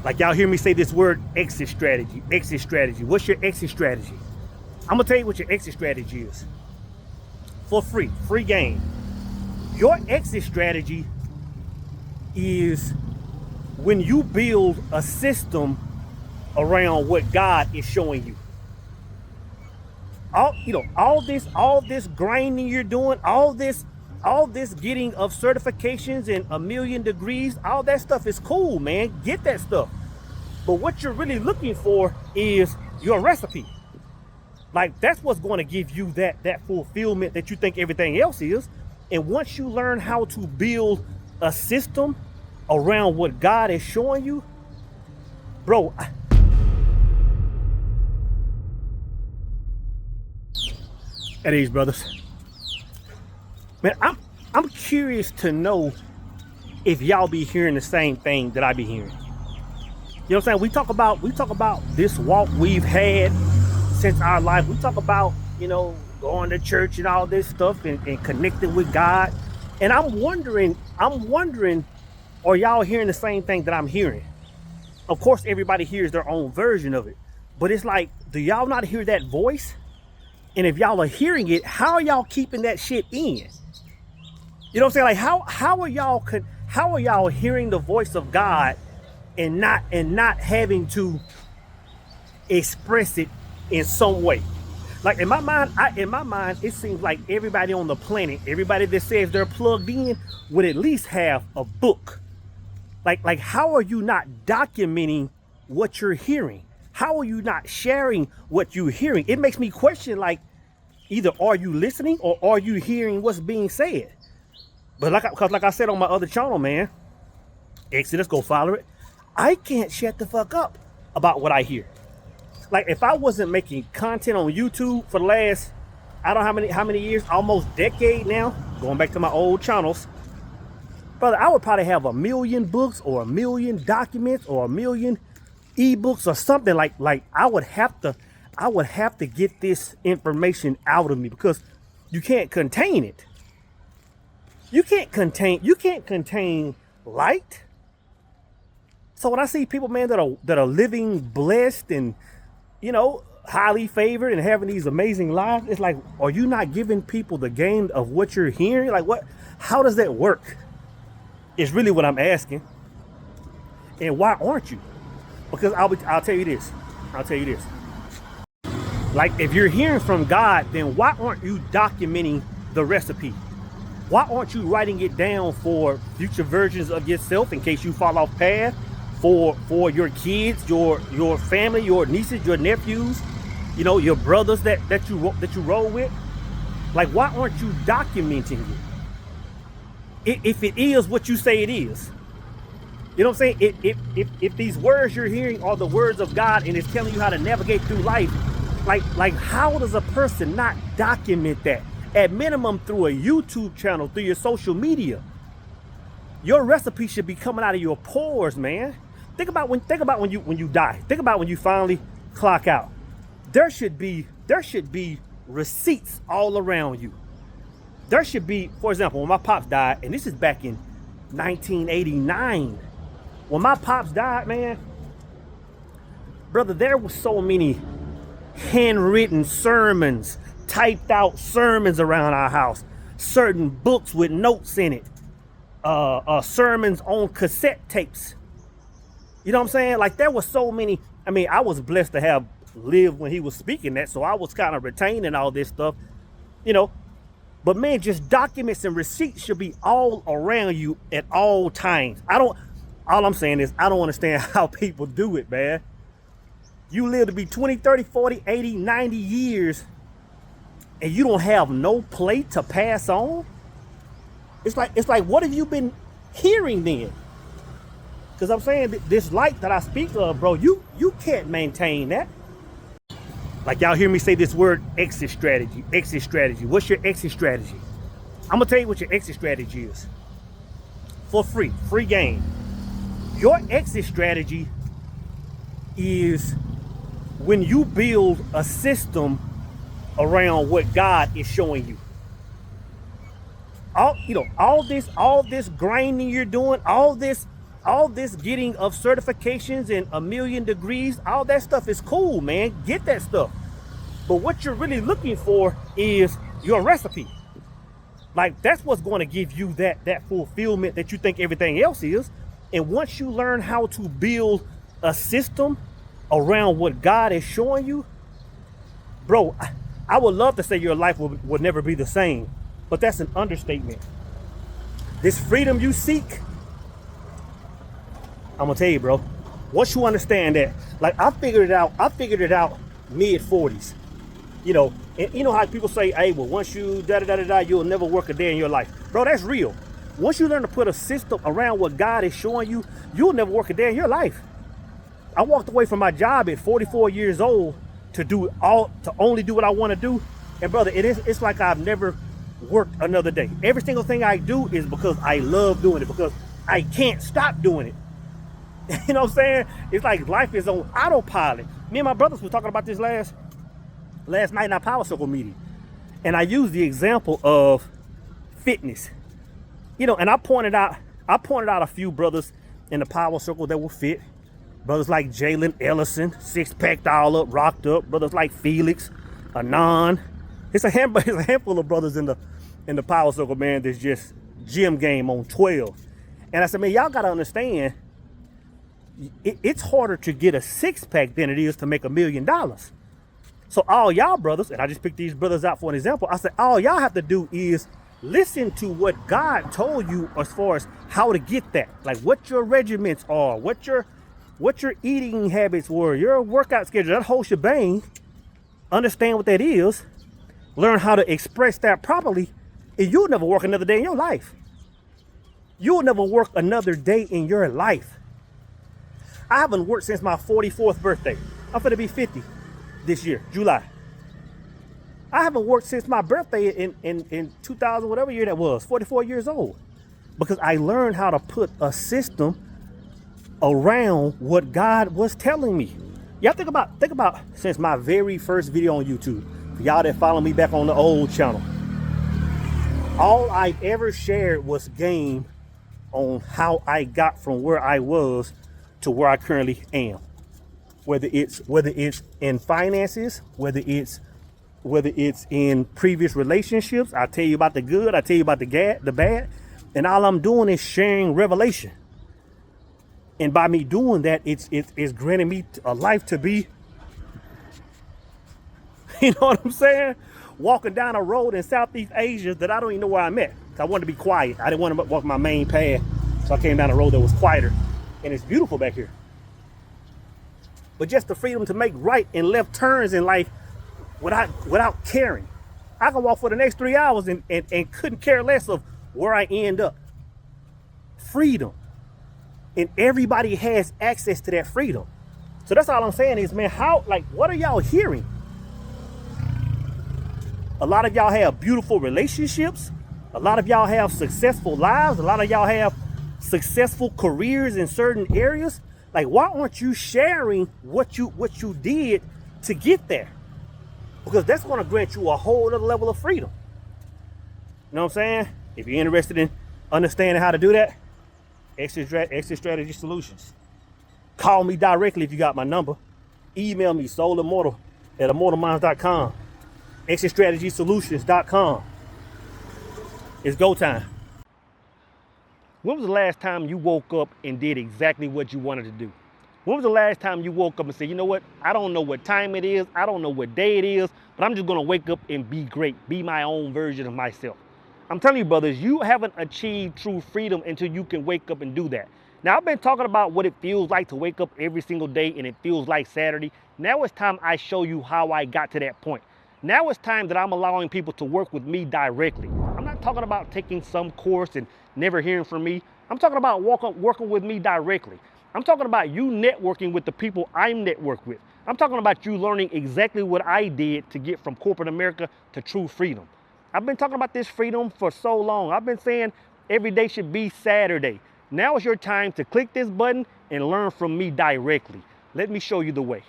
Like y'all hear me say this word, exit strategy, exit strategy. What's your exit strategy? I'm gonna tell you what your exit strategy is. For free game. Your exit strategy is when you build a system around what God is showing you. All this grinding you're doing, all this getting of certifications and a million degrees, all that stuff is cool, man. Get that stuff. But what you're really looking for is your recipe. Like that's what's going to give you that fulfillment that you think everything else is. And once you learn how to build a system around what God is showing you, bro. At ease, brothers. Man, I'm curious to know if y'all be hearing the same thing that I be hearing. You know what I'm saying? We talk about this walk we've had since our life. We talk about, going to church and all this stuff and connecting with God. And I'm wondering, are y'all hearing the same thing that I'm hearing? Of course, everybody hears their own version of it. But it's like, do y'all not hear that voice? And if y'all are hearing it, how are y'all keeping that shit in? You know what I'm saying? Like how are y'all hearing the voice of God and not having to express it in some way? Like in my mind, it seems like everybody on the planet, everybody that says they're plugged in, would at least have a book. Like how are you not documenting what you're hearing? How are you not sharing what you're hearing? It makes me question, like, either are you listening or are you hearing what's being said? But like I said on my other channel, man, Exodus, go follow it. I can't shut the fuck up about what I hear. Like if I wasn't making content on YouTube for the last, I don't know how many years, almost decade now, going back to my old channels, brother, I would probably have 1 million books or 1 million documents or 1 million ebooks or something. Like I would have to get this information out of me because you can't contain it. You can't contain light. So when I see people, man, that are living blessed and highly favored and having these amazing lives, it's like, are you not giving people the game of what you're hearing? Like how does that work? Is really what I'm asking. And why aren't you? Because I'll tell you this. Like if you're hearing from God, then why aren't you documenting the recipe? Why aren't you writing it down for future versions of yourself in case you fall off path? For your kids, your family, your nieces, your nephews, your brothers that you roll with? Like why aren't you documenting it? If it is what you say it is. You know what I'm saying? If these words you're hearing are the words of God and it's telling you how to navigate through life, like how does a person not document that? At minimum through a YouTube channel, through your social media. Your recipe should be coming out of your pores, man. Think about when you die. Think about when you finally clock out. There should be receipts all around you. There should be, for example, when my pops died, and this is back in 1989. When my pops died, man, brother, there was so many handwritten sermons, typed out sermons around our house, certain books with notes in it, sermons on cassette tapes. You know what I'm saying? Like there was so many. I mean, I was blessed to have lived when he was speaking that, so I was kind of retaining all this stuff, But man, just documents and receipts should be all around you at all times. All I'm saying is I don't understand how people do it, man. You live to be 20, 30, 40, 80, 90 years and you don't have no plate to pass on? It's like what have you been hearing then? Because I'm saying this light that I speak of, bro, you can't maintain that. Like y'all hear me say this word, exit strategy, exit strategy. What's your exit strategy? I'm gonna tell you what your exit strategy is. For free game. Your exit strategy is when you build a system around what God is showing you. All this grinding you're doing, all this all this getting of certifications and a million degrees, all that stuff is cool, man. Get that stuff. But what you're really looking for is your recipe. Like, that's what's going to give you that fulfillment that you think everything else is. And once you learn how to build a system around what God is showing you, bro, I would love to say your life would never be the same, but that's an understatement. This freedom you seek, I'm gonna tell you, bro, once you understand that, like, I figured it out mid 40s. You know, and you know how people say, hey, well, once you you'll never work a day in your life. Bro, that's real. Once you learn to put a system around what God is showing you, you'll never work a day in your life. I walked away from my job at 44 years old to only do what I want to do. And brother, it's like I've never worked another day. Every single thing I do is because I love doing it, because I can't stop doing it. You know what I'm saying? It's like life is on autopilot. Me and my brothers were talking about this last night in our Power Circle meeting. And I used the example of fitness. You know, and I pointed out a few brothers in the Power Circle that were fit. Brothers like Jalen Ellison, six-packed all up, rocked up. Brothers like Felix, Anon. It's a handful of brothers in the Power Circle, man, that's just gym game on 12. And I said, man, y'all got to understand, it's harder to get a six-pack than it is to make $1 million. So all y'all brothers, and I just picked these brothers out for an example, I said, all y'all have to do is listen to what God told you as far as how to get that. Like what your regiments are, what your eating habits were, your workout schedule, that whole shebang. Understand what that is. Learn how to express that properly, and you'll never work another day in your life. You'll never work another day in your life. I haven't worked since my 44th birthday. I'm gonna be 50 this year, July. I haven't worked since my birthday in 2000, whatever year that was, 44 years old. Because I learned how to put a system around what God was telling me. Y'all think about since my very first video on YouTube, for y'all that follow me back on the old channel, all I ever shared was game on how I got from where I was to where I currently am. Whether it's in finances, whether it's in previous relationships, I tell you about the good, I tell you about the bad, and all I'm doing is sharing revelation. And by me doing that, it's granting me a life to be, you know what I'm saying? Walking down a road in Southeast Asia that I don't even know where I'm at. I wanted to be quiet. I didn't want to walk my main path, so I came down a road that was quieter, and it's beautiful back here. But just the freedom to make right and left turns in life without caring. I can walk for the next 3 hours and couldn't care less of where I end up. Freedom. And everybody has access to that freedom. So that's all I'm saying is, man, what are y'all hearing? A lot of y'all have beautiful relationships. A lot of y'all have successful lives. A lot of y'all have successful careers in certain areas. Like, why aren't you sharing what you did to get there? Because that's going to grant you a whole other level of freedom. You know what I'm saying? If you're interested in understanding how to do that, Exit Strategy Solutions. Call me directly if you got my number. Email me, soulimmortal@immortalminds.com. ExitStrategySolutions.com. It's go time. When was the last time you woke up and did exactly what you wanted to do? When was the last time you woke up and said, you know what? I don't know what time it is. I don't know what day it is, but I'm just going to wake up and be great. Be my own version of myself. I'm telling you, brothers, you haven't achieved true freedom until you can wake up and do that. Now, I've been talking about what it feels like to wake up every single day and it feels like Saturday. Now it's time I show you how I got to that point. Now it's time that I'm allowing people to work with me directly. I'm not talking about taking some course and never hearing from me. I'm talking about working with me directly. I'm talking about you networking with the people I'm networked with. I'm talking about you learning exactly what I did to get from corporate America to true freedom. I've been talking about this freedom for so long. I've been saying every day should be Saturday. Now is your time to click this button and learn from me directly. Let me show you the way.